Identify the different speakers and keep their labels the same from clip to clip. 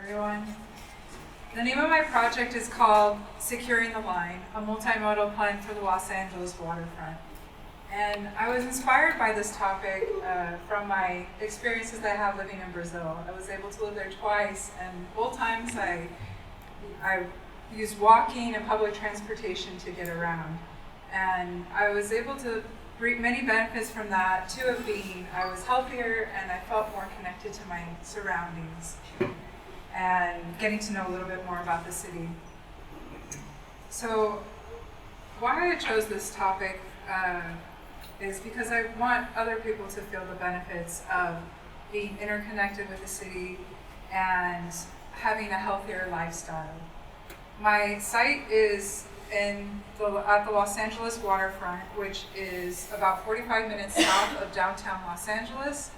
Speaker 1: everyone. The name of my project is called Securing the Line, a multi-modal plan for the Los Angeles waterfront. And I was inspired by this topic from my experiences that I have living in Brazil. I was able to live there twice, and both times I used walking and public transportation to get around. And I was able to reap many benefits from that, two of being I was healthier and I felt more connected to my surroundings and getting to know a little bit more about the city. So why I chose this topic is because I want other people to feel the benefits of being interconnected with the city and having a healthier lifestyle. My site is at the Los Angeles waterfront, which is about 45 minutes south of downtown Los Angeles,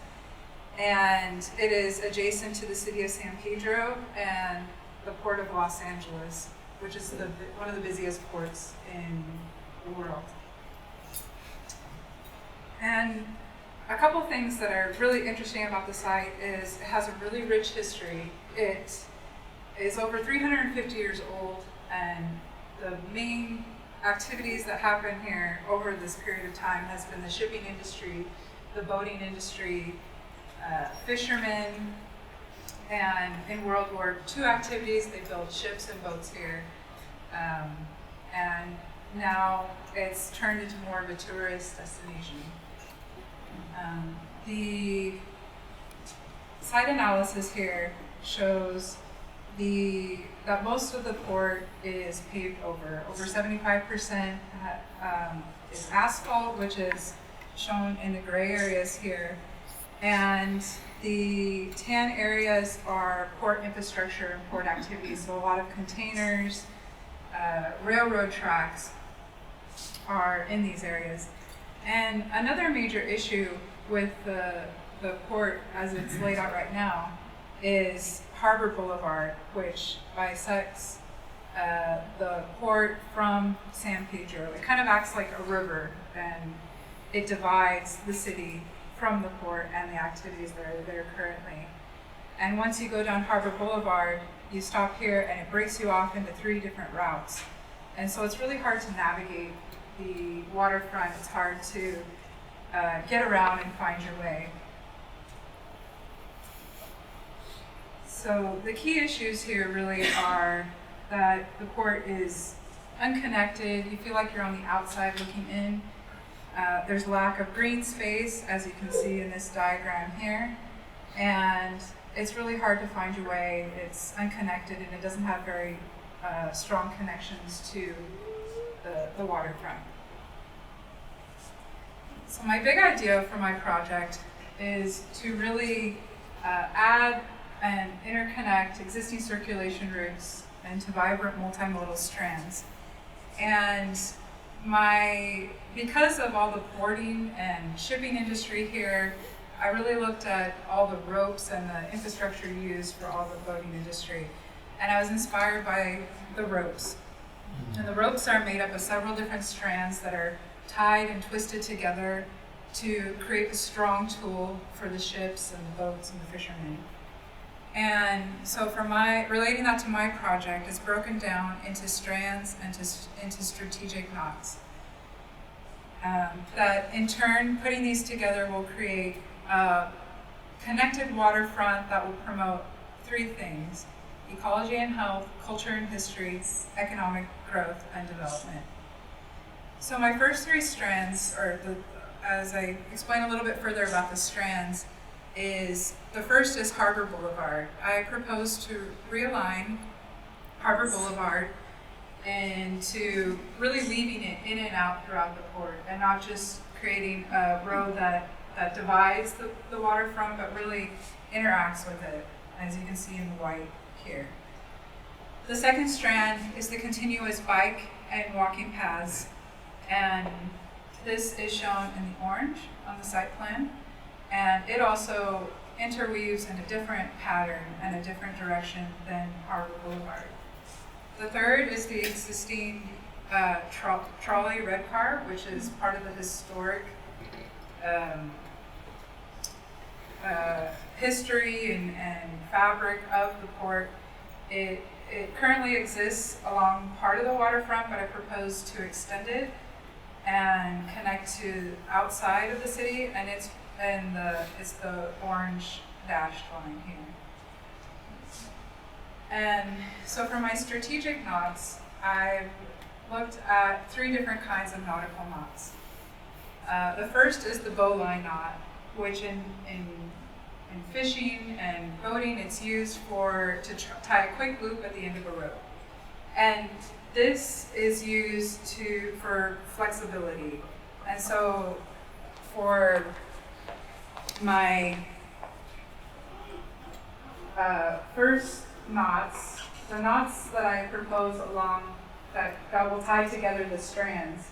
Speaker 1: and it is adjacent to the city of San Pedro and the port of Los Angeles, which is one of the busiest ports in the world. And a couple things that are really interesting about the site is it has a really rich history. It is over 350 years old, and the main activities that happen here over this period of time has been the shipping industry, the boating industry, fishermen, and in World War II activities, they built ships and boats here. And now it's turned into more of a tourist destination. The site analysis here shows that most of the port is paved over. Over 75% is asphalt, which is shown in the gray areas here. And the tan areas are port infrastructure and port activities. So a lot of containers, railroad tracks are in these areas. And another major issue with the port as it's laid out right now is Harbor Boulevard, which bisects the port from San Pedro. It kind of acts like a river, and it divides the city from the port and the activities that are there currently. And once you go down Harbor Boulevard, you stop here and it breaks you off into 3 different routes. And so it's really hard to navigate the waterfront. It's hard to get around and find your way. So the key issues here really are that the port is unconnected. You feel like you're on the outside looking in. There's lack of green space, as you can see in this diagram here. And it's really hard to find your way. It's unconnected, and it doesn't have very strong connections to the waterfront. So my big idea for my project is to really add and interconnect existing circulation routes into vibrant multimodal strands. And because of all the porting and shipping industry here, I really looked at all the ropes and the infrastructure used for all the boating industry. And I was inspired by the ropes. And the ropes are made up of several different strands that are tied and twisted together to create a strong tool for the ships and the boats and the fishermen. And so relating that to my project, it's broken down into strands and into strategic knots. That in turn, putting these together will create a connected waterfront that will promote 3 things: ecology and health, culture and history, economic growth and development. So my first 3 strands, as I explain a little bit further about the strands, is the first is Harbor Boulevard. I propose to realign Harbor Boulevard into really leaving it in and out throughout the port, and not just creating a road that divides the waterfront, but really interacts with it, as you can see in the white here. The second strand is the continuous bike and walking paths, and this is shown in the orange on the site plan. And it also interweaves in a different pattern and a different direction than Harbor Boulevard. The third is the existing trolley red car, which is part of the historic history and fabric of the port. It currently exists along part of the waterfront, but I propose to extend it and connect to outside of the city, and it's the orange dashed line here. And so for my strategic knots, I've looked at 3 different kinds of nautical knots. The first is the bowline knot, which in fishing and boating, it's used to tie a quick loop at the end of a rope. And this is used for flexibility. And so for my first knots, the knots that I propose along that will tie together the strands,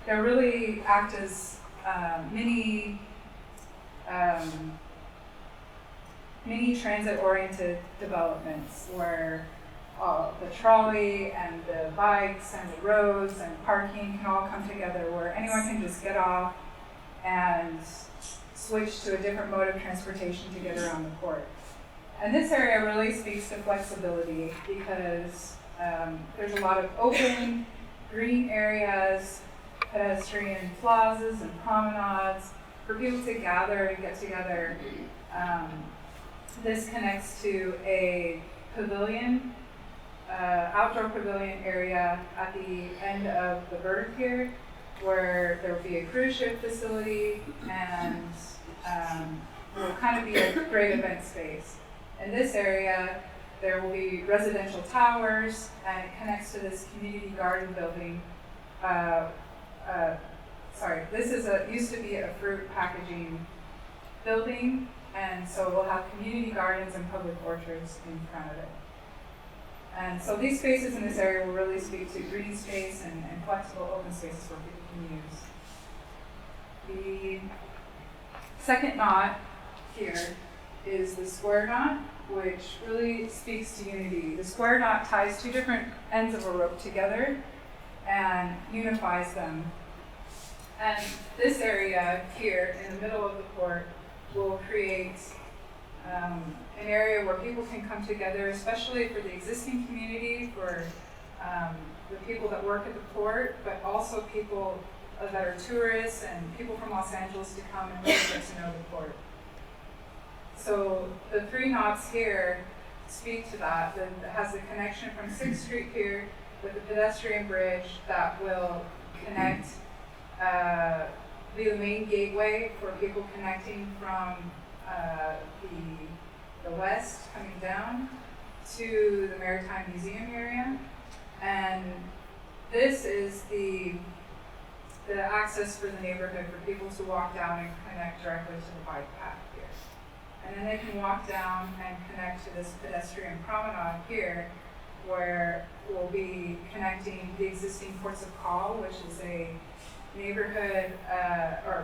Speaker 1: they really act as mini transit-oriented developments where the trolley and the bikes and the roads and parking can all come together, where anyone can just get off and switch to a different mode of transportation to get around the port. And this area really speaks to flexibility because there's a lot of open, green areas, pedestrian plazas and promenades for people to gather and get together. This connects to a pavilion, outdoor pavilion area at the end of the berg here, where there will be a cruise ship facility and will kind of be a great event space. In this area, there will be residential towers, and it connects to this community garden building. This used to be a fruit packaging building, and so we'll have community gardens and public orchards in front of it. And so these spaces in this area will really speak to green space and flexible open spaces where people can use. The second knot here is the square knot, which really speaks to unity. The square knot ties 2 different ends of a rope together and unifies them. And this area here in the middle of the port will create an area where people can come together, especially for the existing community, for the people that work at the port, but also people that are tourists and people from Los Angeles to come and really get to know the port. So the 3 knots here speak to that. It has a connection from 6th Street here with a pedestrian bridge that will connect, be the main gateway for people connecting from the west coming down to the Maritime Museum area. And this is the access for the neighborhood for people to walk down and connect directly to the bike path here. And then they can walk down and connect to this pedestrian promenade here, where we'll be connecting the existing Ports of Call, which is a neighborhood,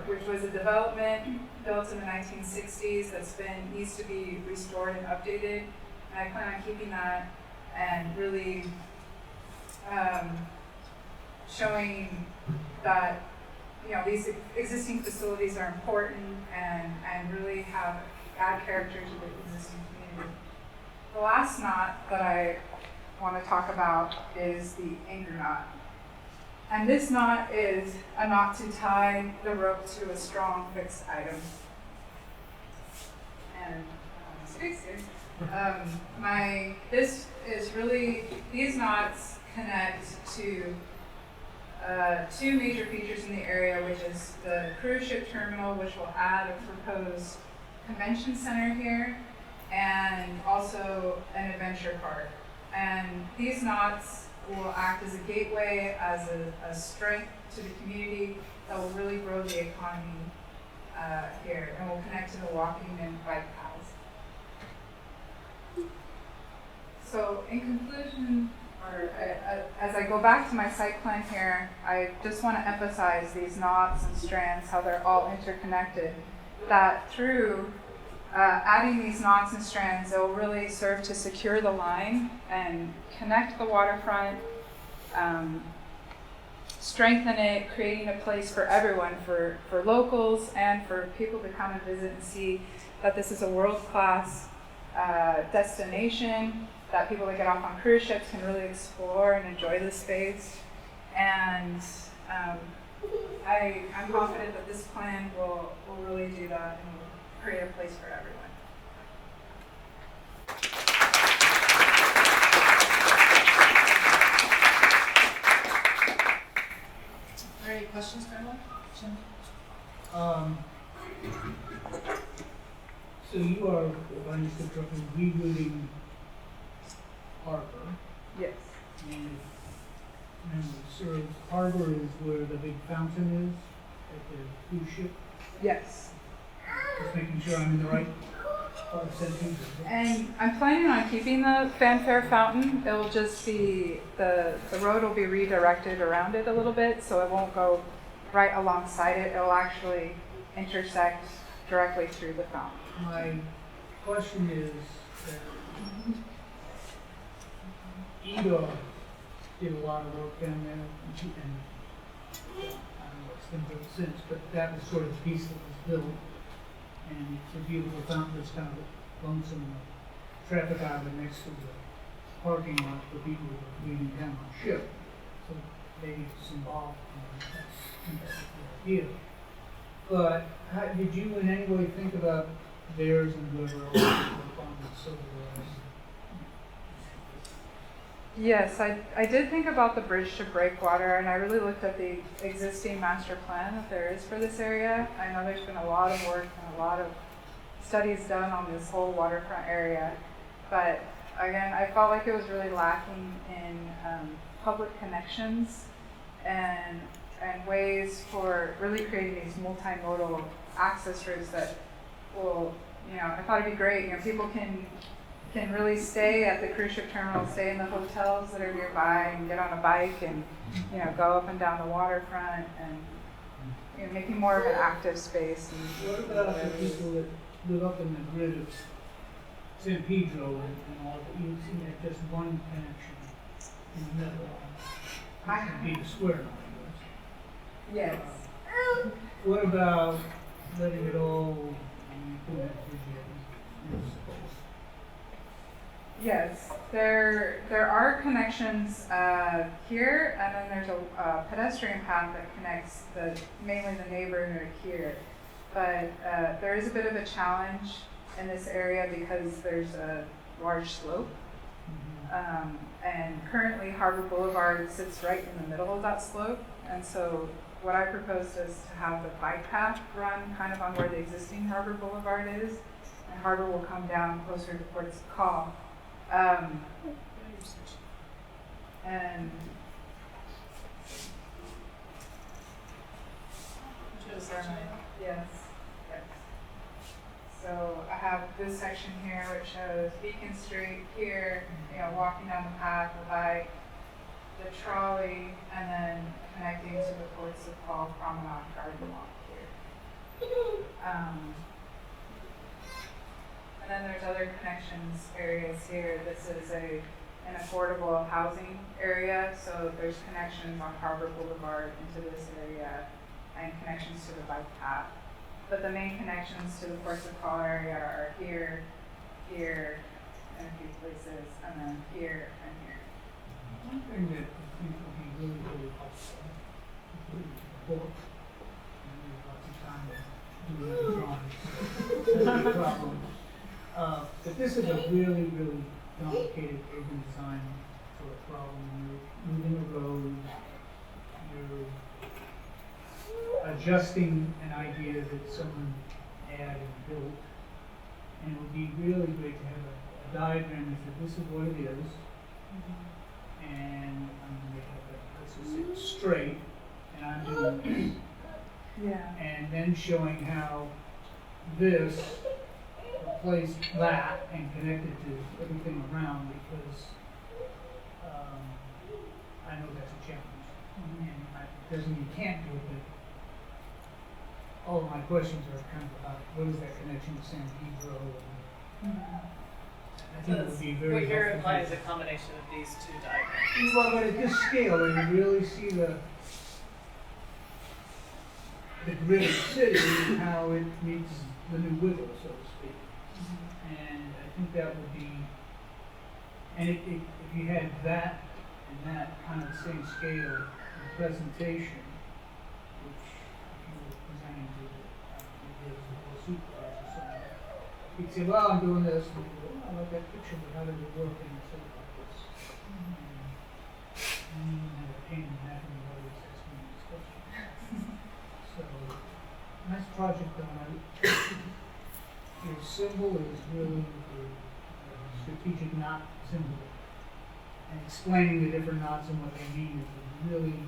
Speaker 1: which was a development built in the 1960s that's needs to be restored and updated. And I plan on keeping that and really showing that these existing facilities are important and really add character to the existing community. The last knot that I want to talk about is the anchor knot. And this knot is a knot to tie the rope to a strong fixed item. And these knots connect to 2 major features in the area, which is the cruise ship terminal, which will add a proposed convention center here, and also an adventure park. And these knots will act as a gateway, as a strength to the community that will really grow the economy here, and will connect to the walking and bike paths. So in conclusion, as I go back to my site plan here, I just want to emphasize these knots and strands, how they're all interconnected, that through adding these knots and strands, they'll really serve to secure the line and connect the waterfront strengthen it, creating a place for everyone, for locals and for people to come and visit and see that this is a world-class destination, that people that get off on cruise ships can really explore and enjoy the space. And I'm confident that this plan will really do that and will create a place for everyone.
Speaker 2: Are there any questions for anyone?
Speaker 3: So you are, if I understood correctly, rerouting Harbor.
Speaker 1: Yes.
Speaker 3: And sort of Harbor is where the big fountain is at the cruise ship.
Speaker 1: Yes.
Speaker 3: Just making sure I'm in the right part of sentence.
Speaker 1: And I'm planning on keeping the fanfare fountain. It'll just be, the road will be redirected around it a little bit, so it won't go right alongside it. It'll actually intersect directly through the fountain.
Speaker 3: My question is that Ida did a lot of work down there, and I don't know what's been built since, but that was sort of the piece that was built. And it's a beautiful fountain that's kind of lonesome traffic island next to the parking lot for people who are leaving town on ship. So maybe it's involved in that's the idea. But did you in any way think about theirs and whoever else worked on this over the last?
Speaker 1: Yes, I did think about the bridge to breakwater, and I really looked at the existing master plan that there is for this area. I know there's been a lot of work and a lot of studies done on this whole waterfront area, but again, I felt like it was really lacking in public connections and ways for really creating these multi-modal access routes that will, I thought it'd be great. People can really stay at the cruise ship terminal, stay in the hotels that are nearby, and get on a bike and go up and down the waterfront, and making more of an active space. And
Speaker 3: what about the people that live up in the grid of San Pedro and all that? You see that just one connection in the middle. That would be the square line.
Speaker 1: Yes.
Speaker 3: What about letting it all
Speaker 1: Yes, there are connections here, and then there's a pedestrian path that connects mainly the neighborhood here. But there is a bit of a challenge in this area because there's a large slope. And currently Harbor Boulevard sits right in the middle of that slope. And so what I proposed is to have the bike path run kind of on where the existing Harbor Boulevard is, and Harbor will come down closer to Port's Call. And yes. So I have this section here which shows Beacon Street here, walking down the path, the bike, the trolley, and then connecting to the Ports of Call Promenade Garden Walk here. And then there's other connections areas here. This is an affordable housing area, so there's connections on Harbor Boulevard into this area and connections to the bike path. But the main connections to the Ports of Call area are here, here, and a few places, and then here and here.
Speaker 3: One thing that I think would be really, really helpful, including the book, and we have lots of time to do another drawing, problem. But this is a really, really complicated urban design sort of problem. You're moving a road, you're adjusting an idea that someone had and built, and it would be really great to have a diagram that said this is what it is, and I'm going to have it, let's just say straight, and I'm doing this.
Speaker 1: Yeah.
Speaker 3: And then showing how this replaced that and connected to everything around, because I know that's a challenge. And it doesn't mean you can't do it, but all of my questions are kind of about what is that connection to San Pedro? I think it would be very
Speaker 2: what you're
Speaker 3: helpful.
Speaker 2: implying is a combination of these two diagrams.
Speaker 3: Well, but at this scale, where you really see the grid of the city and how it meets the new wiggle, so to speak. And I think that would be, and if you had that and that kind of the same scale of presentation, which if you were presenting to the supervisor or something, you'd say, well, I'm doing this, and you go, oh, I like that picture, but how does it work in a city like this? And you have a pain in the neck and you always ask me this question. So, nice project done. Your symbol is really the strategic knot symbol. And explaining the different knots and what they mean is a really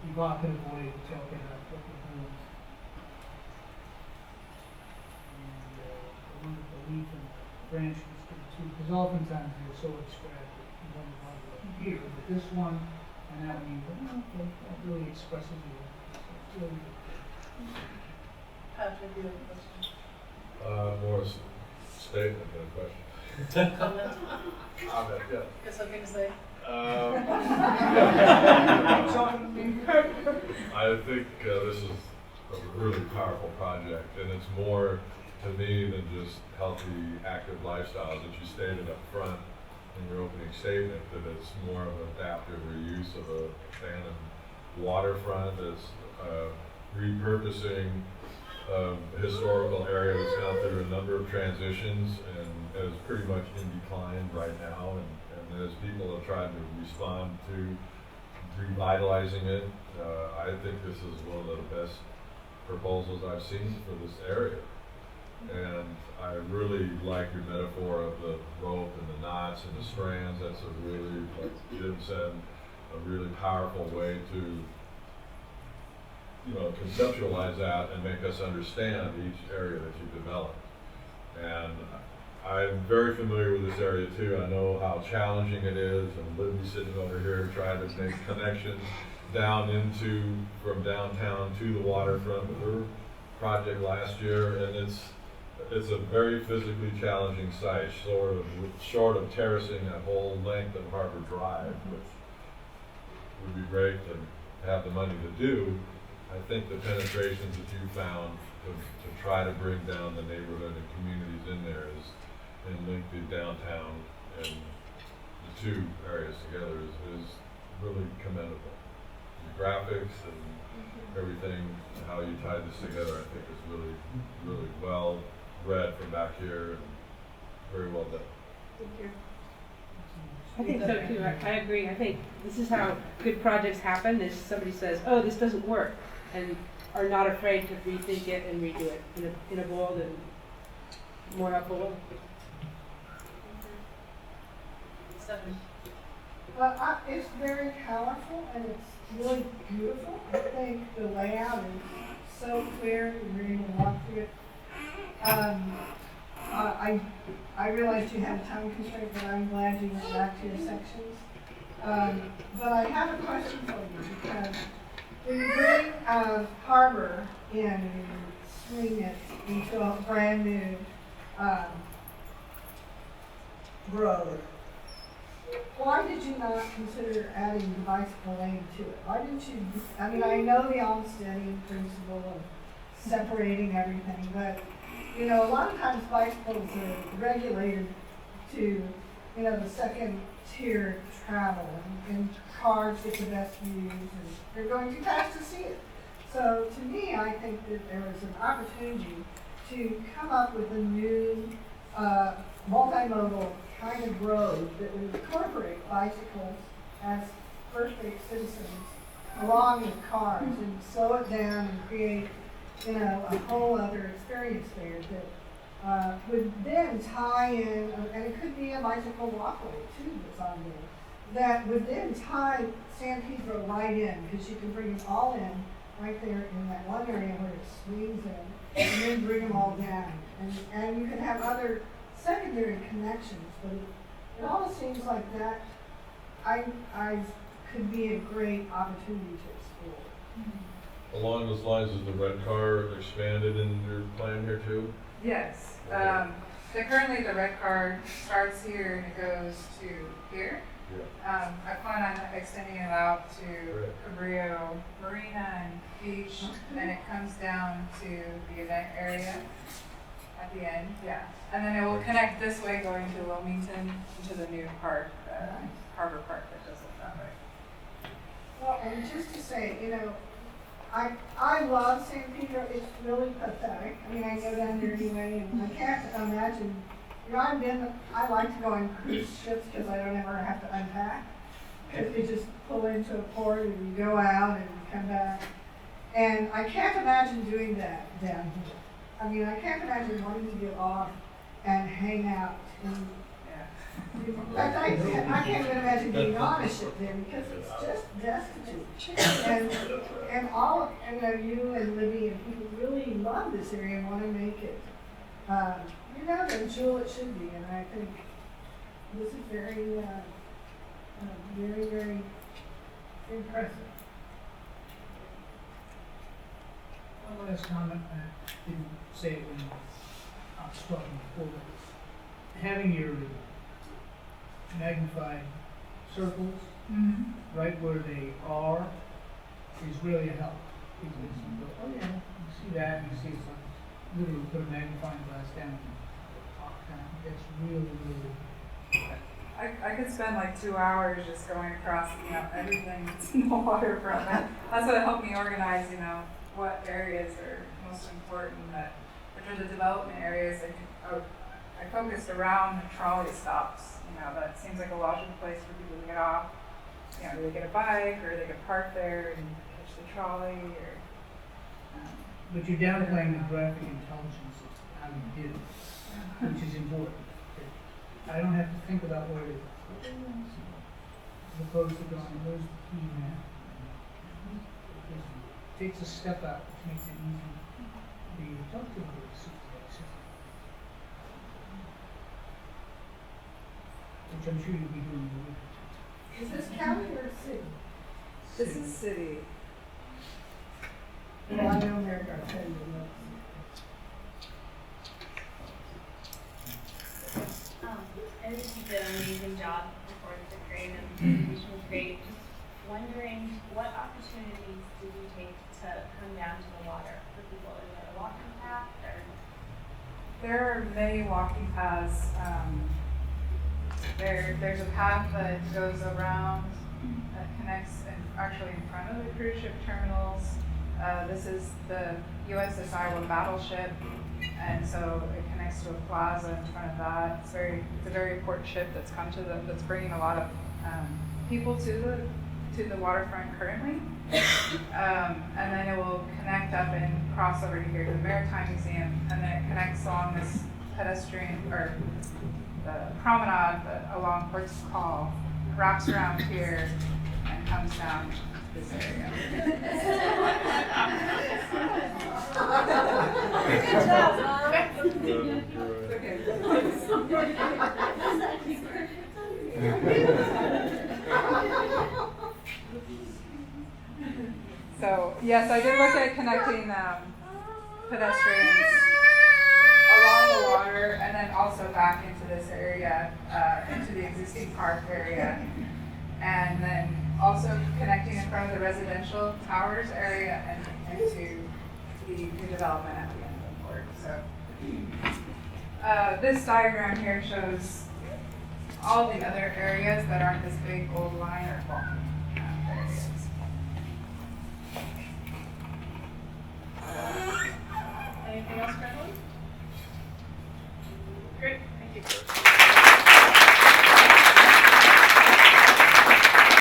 Speaker 3: evocative way to talk about what we're doing. And the wonderful leaf and branch was good too, because oftentimes they're so abstract that you don't want to here, but this one and that one you go, oh, okay, that really expresses you. So it's really good.
Speaker 2: Patrick, you have a question?
Speaker 4: More statement than a question.
Speaker 2: Comment?
Speaker 4: Comment, yeah.
Speaker 2: Got something to say?
Speaker 4: I think this is a really powerful project, and it's more to me than just healthy, active lifestyles that you stated up front in your opening statement, that it's more of an adaptive reuse of a abandoned waterfront, that's repurposing a historical area that's gone through a number of transitions and is pretty much in decline right now. And as people have tried to respond to revitalizing it, I think this is one of the best proposals I've seen for this area. And I really like your metaphor of the rope and the knots and the strands. That's a really, like Jim said, a really powerful way to, you know, conceptualize that and make us understand each area that you develop. And I'm very familiar with this area too. I know how challenging it is, and Libby's sitting over here trying to make connections down into, from downtown to the waterfront with her project last year, and it's a very physically challenging site, short of terracing that whole length of Harbor Drive, which would be great to have the money to do. I think the penetrations that you found to try to bring down the neighborhood and communities in there and link the downtown and the two areas together is really commendable. The graphics and everything, how you tied this together, I think is really, really well read from back here and very well done.
Speaker 2: Thank you.
Speaker 5: I think so too. I agree. I think this is how good projects happen, is somebody says, oh, this doesn't work, and are not afraid to rethink it and redo it in a bold and more helpful way.
Speaker 2: Stephanie?
Speaker 6: It's very colorful and it's really beautiful. I think the layout is so clear when you're able to walk through it. I realized you had a time constraint, but I'm glad you went back to your sections. But I have a question for you, because when you bring Harbor in and you swing it into a brand new road, why did you not consider adding the bicycle lane to it? Why didn't you, I mean, I know the Olmstedian principle of separating everything, but, you know, a lot of times bicycles are regulated to, you know, the second tier travel, and cars get the best views, and they're going too fast to see it. So to me, I think that there is an opportunity to come up with a new multimodal kind of road that would incorporate bicycles as first-rate citizens along with cars and slow it down and create, you know, a whole other experience there that would then tie in, and it could be a bicycle walkway too that's on there, that would then tie San Pedro right in, because you can bring it all in right there in that one area where it swings in, and then bring them all down. And you can have other secondary connections, but it almost seems like that I could be a great opportunity to explore.
Speaker 4: Along those lines, is the red car expanded in your plan here too?
Speaker 1: Yes. Currently the red car starts here and it goes to here. I plan on extending it out to
Speaker 4: Great.
Speaker 1: Cabrillo Marina and Beach, and it comes down to the event area at the end, yeah. And then it will connect this way going to Wilmington, into the new park, Harbor Park that goes up that way.
Speaker 6: Well, and just to say, you know, I love San Pedro. It's really pathetic. I mean, I go down there anyway, and I can't imagine. You know, I like to go on cruise ships because I don't ever have to unpack. Because you just pull into a port and you go out and you come back. And I can't imagine doing that down here. I mean, I can't imagine wanting to get off and hang out. In fact, I can't even imagine being on a ship there because it's just destitute. And all, you know, you and Libby and people really love this area and want to make it, you know, the jewel it should be. And I think this is very, very, very impressive.
Speaker 3: One last comment, I didn't say it when I was talking before, but having your magnified circles right where they are is really a help. Because you go, oh yeah, you see that, and you see it's like literally put a magnifying glass down and talk down. It's really, really.
Speaker 1: I could spend like 2 hours just going across, you know, everything that's in the waterfront. That's what helped me organize, you know, what areas are most important, which are the development areas. I focused around trolley stops. You know, that seems like a logical place for people to get off. You know, do they get a bike or they can park there and catch the trolley or.
Speaker 3: But you're downplaying the graphic intelligence of how you did it, which is important. I don't have to think about where it is. As opposed to going, where's the key map? It takes a step out, which makes it easy for you to talk to the supervisor. Which I'm sure you'll be doing.
Speaker 6: Is this county or city?
Speaker 1: This is city.
Speaker 6: Well, I know America, I'll tell you what.
Speaker 2: I think you did an amazing job. The report was great and the presentation was great. Just wondering, what opportunities did you take to come down to the water for people? Is there a walking path or?
Speaker 1: There are many walking paths. There's a path that goes around that connects actually in front of the cruise ship terminals. This is the USS Iowa battleship, and so it connects to a plaza in front of that. It's a very important ship that's come to that's bringing a lot of people to the waterfront currently. And then it will connect up and cross over here to the Maritime Museum, and then it connects along this pedestrian or the promenade along Ports Call, wraps around here, and comes down this area.
Speaker 2: Good job, Mom.
Speaker 1: So yes, I did look at connecting pedestrians along the water and then also back into this area, into the existing park area, and then also connecting in front of the residential towers area and into the new development at the end of the port. So this diagram here shows all the other areas that aren't this big old line or walking areas.
Speaker 2: Anything else, Gregory? Great, thank you.